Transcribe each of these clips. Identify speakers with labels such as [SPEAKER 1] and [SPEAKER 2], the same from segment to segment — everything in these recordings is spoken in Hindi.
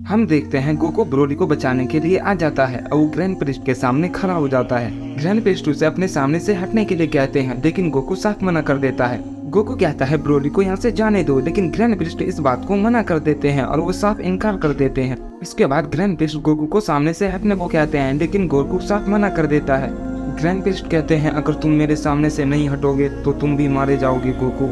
[SPEAKER 1] हम देखते हैं गोकू ब्रोली को बचाने के लिए आ जाता है और वो ग्रैंड प्रिस्ट के सामने खड़ा हो जाता है। ग्रैंड प्रिस्ट उसे अपने सामने से हटने के लिए कहते हैं, लेकिन गोकू साफ मना कर देता है। गोकू कहता है ब्रोली को यहाँ से जाने दो, लेकिन ग्रैंड प्रिस्ट इस बात को मना कर देते हैं और वो साफ इनकार कर देते हैं। इसके बाद ग्रैंड प्रिस्ट गोकू को सामने से हटने को कहते हैं, लेकिन गोकू साफ मना कर देता है। ग्रैंड प्रिस्ट कहते हैं, अगर तुम मेरे सामने से नहीं हटोगे तो तुम भी मारे जाओगे गोकू।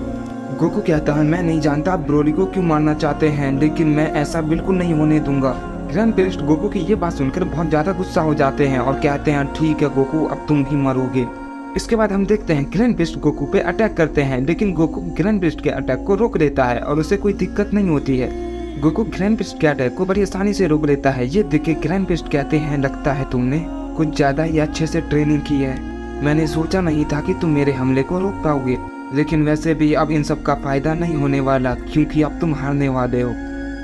[SPEAKER 1] गोकू कहता है, मैं नहीं जानता आप ब्रोली को क्यों मारना चाहते हैं, लेकिन मैं ऐसा बिल्कुल नहीं होने दूंगा। ग्रैंड प्रिस्ट गोकू की ये बात सुनकर बहुत ज्यादा गुस्सा हो जाते हैं और कहते हैं, ठीक है गोकू, अब तुम भी मरोगे। इसके बाद हम देखते हैं ग्रैंड प्रिस्ट गोकू पे अटैक करते हैं, लेकिन गोकू ग्रैंड प्रिस्ट के अटैक को रोक देता है और उसे कोई दिक्कत नहीं होती है। गोकू ग्रैंड प्रिस्ट के अटैक को बड़ी आसानी से रोक लेता है। ये देख के ग्रैंड प्रिस्ट कहते हैं, लगता है तुमने कुछ ज्यादा ही अच्छे से ट्रेनिंग की है। मैंने सोचा नहीं था कि तुम मेरे हमले को रोक पाओगे, लेकिन वैसे भी अब इन सब का फायदा नहीं होने वाला, क्योंकि अब तुम हारने वाले हो।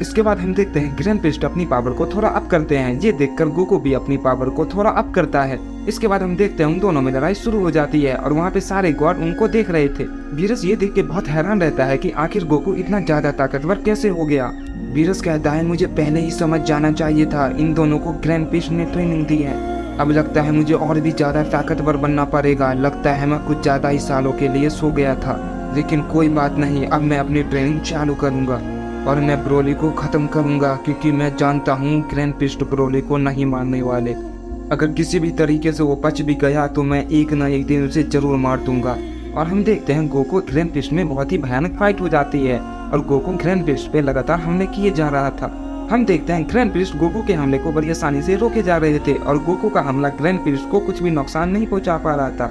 [SPEAKER 1] इसके बाद हम देखते हैं ग्रैंड प्रिस्ट अपनी पावर को थोड़ा अप करते हैं। ये देखकर गोकू भी अपनी पावर को थोड़ा अप करता है। इसके बाद हम देखते हैं उन दोनों में लड़ाई शुरू हो जाती है और वहाँ पे सारे गॉड उनको देख रहे थे। वीरस ये देख के बहुत हैरान रहता है कि आखिर गोकू इतना ज्यादा ताकतवर कैसे हो गया। वीरस कहता है, मुझे पहले ही समझ जाना चाहिए था, इन दोनों को ग्रैंड प्रिस्ट ने ट्रेनिंग दी है। अब लगता है मुझे और भी ज्यादा ताकतवर बनना पड़ेगा। लगता है मैं कुछ ज्यादा ही सालों के लिए सो गया था, लेकिन कोई बात नहीं, अब मैं अपनी ट्रेनिंग चालू करूंगा और मैं ब्रोली को खत्म करूंगा, क्योंकि मैं जानता हूँ ग्रैंड प्रिस्ट ब्रोली को नहीं मारने वाले। अगर किसी भी तरीके से वो बच भी गया तो मैं एक न एक दिन उसे जरूर मार दूंगा। और हम देखते हैं गोकू ग्रैंड प्रिस्ट में बहुत ही भयानक फाइट हो जाती है और गोकू ग्रैंड प्रिस्ट पे लगातार हमले किए जा रहा था। हम देखते हैं ग्रैंड प्रिस्ट गोकू के हमले को बड़ी आसानी से रोके जा रहे थे और गोकू का हमला ग्रैंड प्रिस्ट को कुछ भी नुकसान नहीं पहुंचा पा रहा था।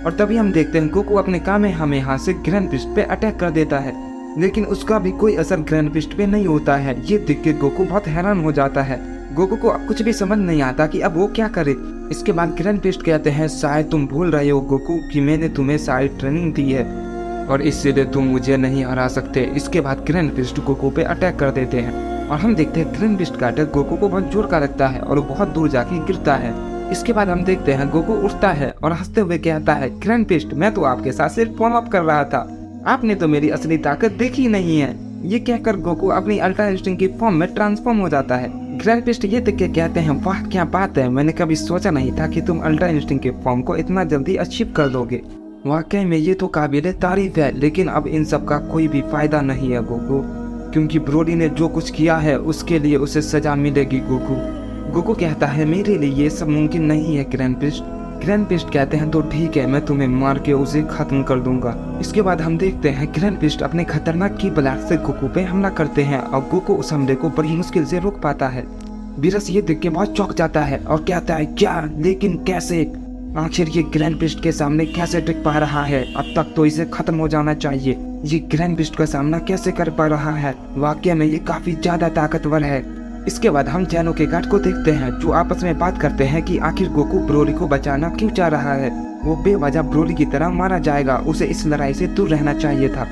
[SPEAKER 1] और तभी हम देखते हैं गोकू अपने कामेहामेहा से ग्रैंड प्रिस्ट पे अटैक कर देता है, लेकिन उसका भी कोई असर ग्रैंड प्रिस्ट पे नहीं होता है। ये देख के गोकू बहुत हैरान हो जाता है। गोकू को अब कुछ भी समझ नहीं आता कि अब वो क्या करे। इसके बाद ग्रैंड प्रिस्ट कहते हैं, शायद तुम भूल रहे हो गोकू कि मैंने तुम्हें सारी ट्रेनिंग दी है और इसीलिए तुम मुझे नहीं हरा सकते। इसके बाद ग्रैंड प्रिस्ट गोकू पे अटैक कर देते हैं और हम देखते हैं ग्रैंड प्रिस्ट का अटैक गोकू को बहुत जोर का लगता है और वो बहुत दूर जाके गिरता है। इसके बाद हम देखते हैं गोकू उठता है और हंसते हुए कहता है, ग्रैंड प्रिस्ट, मैं तो आपके साथ सिर्फ फॉर्म अप कर रहा था, आपने तो मेरी असली ताकत देखी नहीं है। ये कहकर गोकू अपनी अल्ट्रा इंस्टिंक्ट की फॉर्म में ट्रांसफॉर्म हो जाता है। ग्रैंड प्रिस्ट ये देख के कहते हैं, वाह क्या बात है, मैंने कभी सोचा नहीं था कि तुम अल्ट्रा इंस्टिंक्ट के फॉर्म को इतना जल्दी अचीव कर दोगे। वाकई में ये तो काबिले तारीफ है, लेकिन अब इन सब का कोई भी फायदा नहीं है गोकू, क्योंकि ब्रोली ने जो कुछ किया है उसके लिए उसे सजा मिलेगी गोकू। गोकू कहता है, मेरे लिए ये सब मुमकिन नहीं है ग्रैंड प्रिस्ट। ग्रैंड प्रिस्ट कहते हैं, तो ठीक है, मैं तुम्हें मार के उसे खत्म कर दूंगा। इसके बाद हम देखते हैं ग्रैंड प्रिस्ट अपने खतरनाक की ब्लास्ट से गोकू पे हमला करते हैं और गोकू उस हमले को बड़ी मुश्किल से रोक पाता है। वीरस ये देख के बहुत चौंक जाता है और कहता है, क्या, लेकिन कैसे, आखिर ये ग्रैंड प्रिस्ट के सामने कैसे टिक पा रहा है, अब तक तो इसे खत्म हो जाना चाहिए। ये ग्रैंड प्रिस्ट का सामना कैसे कर पा रहा है, वाकई में ये काफी ज्यादा ताकतवर है। इसके बाद हम जैनो के गार्ड को देखते हैं जो आपस में बात करते हैं कि आखिर गोकू ब्रोली को बचाना क्यों चाह रहा है। वो बेवजह ब्रोली की तरह मारा जाएगा, उसे इस लड़ाई से दूर रहना चाहिए था।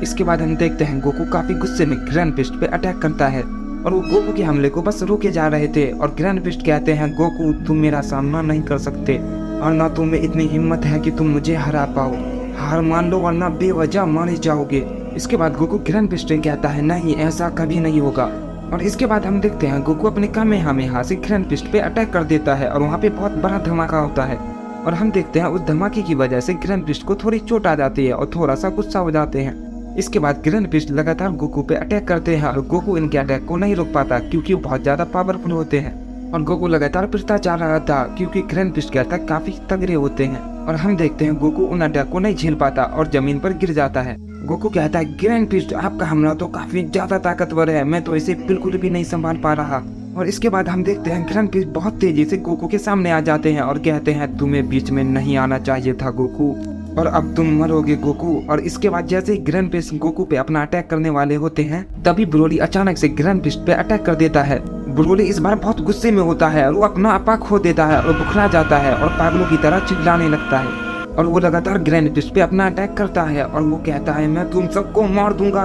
[SPEAKER 1] इसके बाद हम देखते हैं गोकू काफी गुस्से में ग्रैंड प्रिस्ट पे अटैक करता है और वो गोकू के हमले को बस रोके जा रहे थे। और ग्रैंड प्रिस्ट कहते हैं, गोकू तुम मेरा सामना नहीं कर सकते और ना तुम में इतनी हिम्मत है कि तुम मुझे हरा पाओ, हार मान लो वरना बेवजह मारे जाओगे। इसके बाद गोकू ग्रैंड प्रिस्ट से कहता है, नहीं ऐसा कभी नहीं होगा। और इसके बाद हम देखते हैं गोकू अपने कामेहामेहा से ग्रैंड प्रिस्ट पे अटैक कर देता है और वहाँ पे बहुत बड़ा धमाका होता है। और हम देखते हैं उस धमाके की वजह से ग्रैंड प्रिस्ट को थोड़ी चोट आ जाती है और थोड़ा सा गुस्सा हो जाते हैं। इसके बाद ग्रैंड प्रिस्ट लगातार गोकू पे अटैक करते हैं और गोकू इनके अटैक को नहीं रोक पाता क्योंकि वो बहुत ज्यादा पावरफुल होते हैं। और गोकू लगातार पिटता जा रहा था क्योंकि ग्रैंड प्रिस्ट के अटैक काफी तगड़े होते हैं। और हम देखते हैं गोकू उन अटैक को नहीं झेल पाता और जमीन पर गिर जाता है। गोकू कहता है, ग्रैंड प्रिस्ट आपका हमला तो काफी ज्यादा ताकतवर है, मैं तो इसे बिल्कुल भी नहीं संभाल पा रहा। और इसके बाद हम देखते हैं ग्रैंड प्रिस्ट बहुत तेजी से गोकू के सामने आ जाते हैं और कहते हैं, तुम्हें बीच में नहीं आना चाहिए था गोकू, और अब तुम मरोगे गोकू। और इसके बाद जैसे ही ग्रैंड प्रिस्ट गोकू पे अपना अटैक करने वाले होते हैं तभी ब्रोली अचानक से ग्रैंड प्रिस्ट पे अटैक कर देता है। ब्रोली इस बार बहुत गुस्से में होता है और वो अपना आपा खो देता है और बुखरा जाता है और पागलों की तरह चिल्लाने लगता है। और वो लगातार ग्रैंड प्रिस्ट पे अपना अटैक करता है और वो कहता है, मैं तुम सबको मार दूंगा।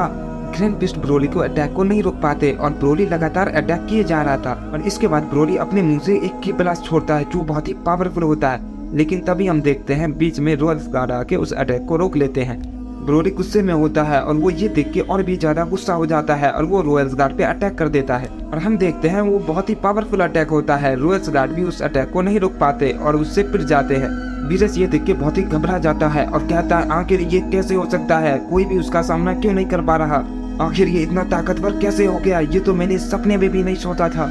[SPEAKER 1] ग्रैंड प्रिस्ट ब्रोली को अटैक को नहीं रोक पाते और ब्रोली लगातार अटैक किए जा रहा था। और इसके बाद ब्रोली अपने मुंह से एक की ब्लास्ट छोड़ता है जो बहुत ही पावरफुल होता है, लेकिन तभी हम देखते हैं बीच में रोल्स गार्ड आके उस अटैक को रोक लेते हैं। ब्रोली गुस्से में होता है और वो ये देख के और भी ज्यादा गुस्सा हो जाता है और वो रॉयल्स गार्ड पे अटैक कर देता है। और हम देखते हैं वो बहुत ही पावरफुल अटैक होता है। रॉयल्स गार्ड भी उस अटैक को नहीं रोक पाते और उससे पिट जाते हैं। वीरस ये देख के बहुत ही घबरा जाता है और कहता है आखिर ये कैसे हो सकता है, कोई भी उसका सामना क्यों नहीं कर पा रहा, आखिर ये इतना ताकतवर कैसे हो गया। ये तो मैंने सपने में भी नहीं सोचा था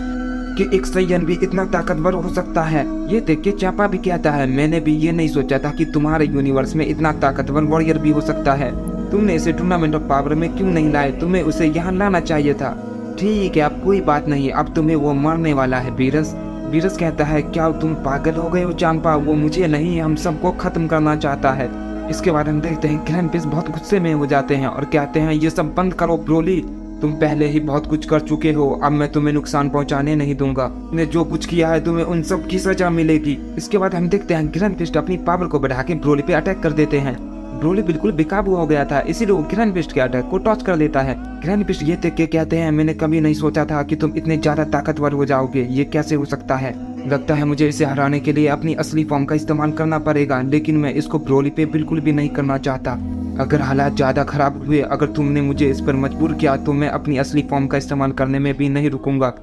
[SPEAKER 1] कि एक सैयन भी इतना ताकतवर हो सकता है। ये देख के चापा भी कहता है मैंने भी ये नहीं सोचा था कि तुम्हारे यूनिवर्स में इतना ताकतवर वॉरियर भी हो सकता है। तुमने इसे टूर्नामेंट ऑफ पावर में क्यों नहीं लाए, तुम्हें उसे यहाँ लाना चाहिए था। ठीक है अब कोई बात नहीं, अब तुम्हें वो मारने वाला है वीरस। वीरस कहता है क्या तुम पागल हो गए हो चांपा, वो मुझे नहीं हम सबको खत्म करना चाहता है। इसके बाद हम देखते हैं ग्रैंड पिस्ट बहुत गुस्से में हो जाते हैं और कहते हैं ये सब बंद करो ब्रोली, तुम पहले ही बहुत कुछ कर चुके हो, अब मैं तुम्हें नुकसान पहुंचाने नहीं दूंगा। तुमने जो कुछ किया है तुम्हें उन सब की सजा मिलेगी। इसके बाद हम देखते हैं ग्रैंड पिस्ट अपनी पावर को बढ़ा के ब्रोली पे अटैक कर देते हैं। ब्रोली बिल्कुल बेकाबू हो गया था, इसीलिए वो ग्रैंड पिस्ट के अटैक को टॉच कर देता है। ग्रैंड पिस्ट ये देख के कहते हैं मैंने कभी नहीं सोचा था कि तुम इतने ज्यादा ताकतवर हो जाओगे, ये कैसे हो सकता है। लगता है मुझे इसे हराने के लिए अपनी असली फॉर्म का इस्तेमाल करना पड़ेगा, लेकिन मैं इसको ब्रोली पे बिल्कुल भी नहीं करना चाहता। अगर हालात ज्यादा खराब हुए, अगर तुमने मुझे इस पर मजबूर किया तो मैं अपनी असली फॉर्म का इस्तेमाल करने में भी नहीं रुकूंगा।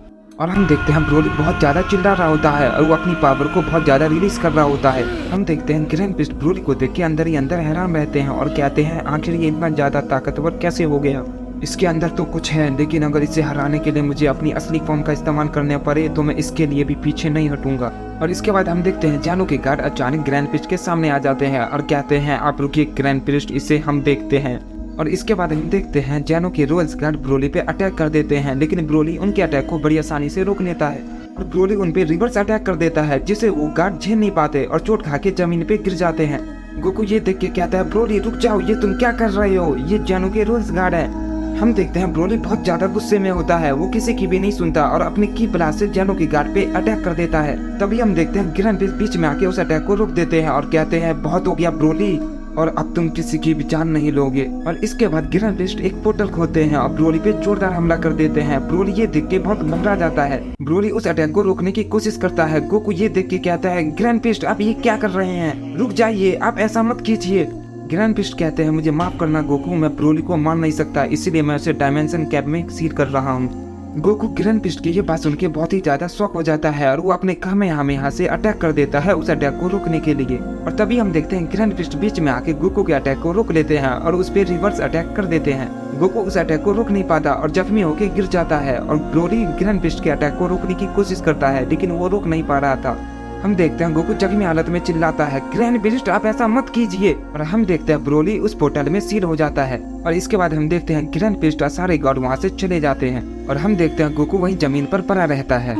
[SPEAKER 1] और हम देखते हैं ब्रोली बहुत ज्यादा चिल्ला रहा होता है और वो अपनी पावर को बहुत ज्यादा रिलीज कर रहा होता है। हम देखते हैं ग्रैंड पिस्ट ब्रोली को देख के अंदर ही अंदर हैरान रहते हैं और कहते हैं आखिर ये इतना ज्यादा ताकतवर कैसे हो गया। इसके अंदर तो कुछ है, लेकिन अगर इसे हराने के लिए मुझे अपनी असली फॉर्म का इस्तेमाल करने पड़े तो मैं इसके लिए भी पीछे नहीं हटूंगा। और इसके बाद हम देखते हैं जानू के गार्ड अचानक ग्रैंड पिस्ट के सामने आ जाते हैं और कहते हैं आप रुकिए ग्रैंड पिस्ट, इसे हम देखते हैं। और इसके बाद हम देखते हैं जानू के रॉयल्स गार्ड ब्रोली पे अटैक कर देते हैं, लेकिन ब्रोली उनके अटैक को बड़ी आसानी से रोक लेता है और ब्रोली उन पे रिवर्स अटैक कर देता है, जिसे वो गार्ड झेल नहीं पाते और चोट खा के जमीन पे गिर जाते हैं। गोकू ये देख के कहता है ब्रोली रुक जाओ, ये तुम क्या कर रहे हो, ये जानू के रॉयल्स गार्ड है। हम देखते हैं ब्रोली बहुत ज्यादा गुस्से में होता है, वो किसी की भी नहीं सुनता और अपनी की ब्लास्ट से जानू के गार्ड पे अटैक कर देता है। तभी हम देखते हैं ग्रैंड पिस्ट बीच में आके उस अटैक को रोक देते हैं और कहते हैं बहुत हो गया ब्रोली, और अब तुम किसी की भी जान नहीं लोगे। और इसके बाद ग्रैंड पिस्ट एक पोर्टल खोलते हैं और ब्रोली पे जोरदार हमला कर देते हैं। ब्रोली ये देख के बहुत घबरा जाता है। ब्रोली उस अटैक को रोकने की कोशिश करता है। गोकू ये देख के कहता है ग्रैंड पिस्ट आप ये क्या कर रहे हैं, रुक जाइए, आप ऐसा मत कीजिए। ग्रैंड पिस्ट कहते हैं मुझे माफ करना गोकू, मैं ब्रोली को मार नहीं सकता, इसीलिए मैं उसे डायमेंशन कैप में सील कर रहा हूँ। गोकू ग्रैंड पिस्ट की ये बात सुन के बहुत ही ज्यादा शॉक हो जाता है और वो अपने कामेहामेहा से अटैक कर देता है उस अटैक को रोकने के लिए। और तभी हम देखते हैं ग्रैंड पिस्ट बीच में आके गोकू के अटैक को रोक लेते हैं और उस पर रिवर्स अटैक कर देते हैं। गोकू उस अटैक को रोक नहीं पाता और जख्मी होकर गिर जाता है और ब्रोली ग्रैंड पिस्ट के अटैक को रोकने की कोशिश करता है, लेकिन वो रोक नहीं पा रहा था। हम देखते हैं गोकू जख्मी हालत में चिल्लाता है ग्रैंड पिस्ट आप ऐसा मत कीजिए, और हम देखते हैं ब्रोली उस पोर्टल में सील हो जाता है। और इसके बाद हम देखते हैं ग्रैंड पिस्ट सारे गार्ड वहाँ से चले जाते हैं और हम देखते हैं गोकू वहीं जमीन पर पड़ा रहता है।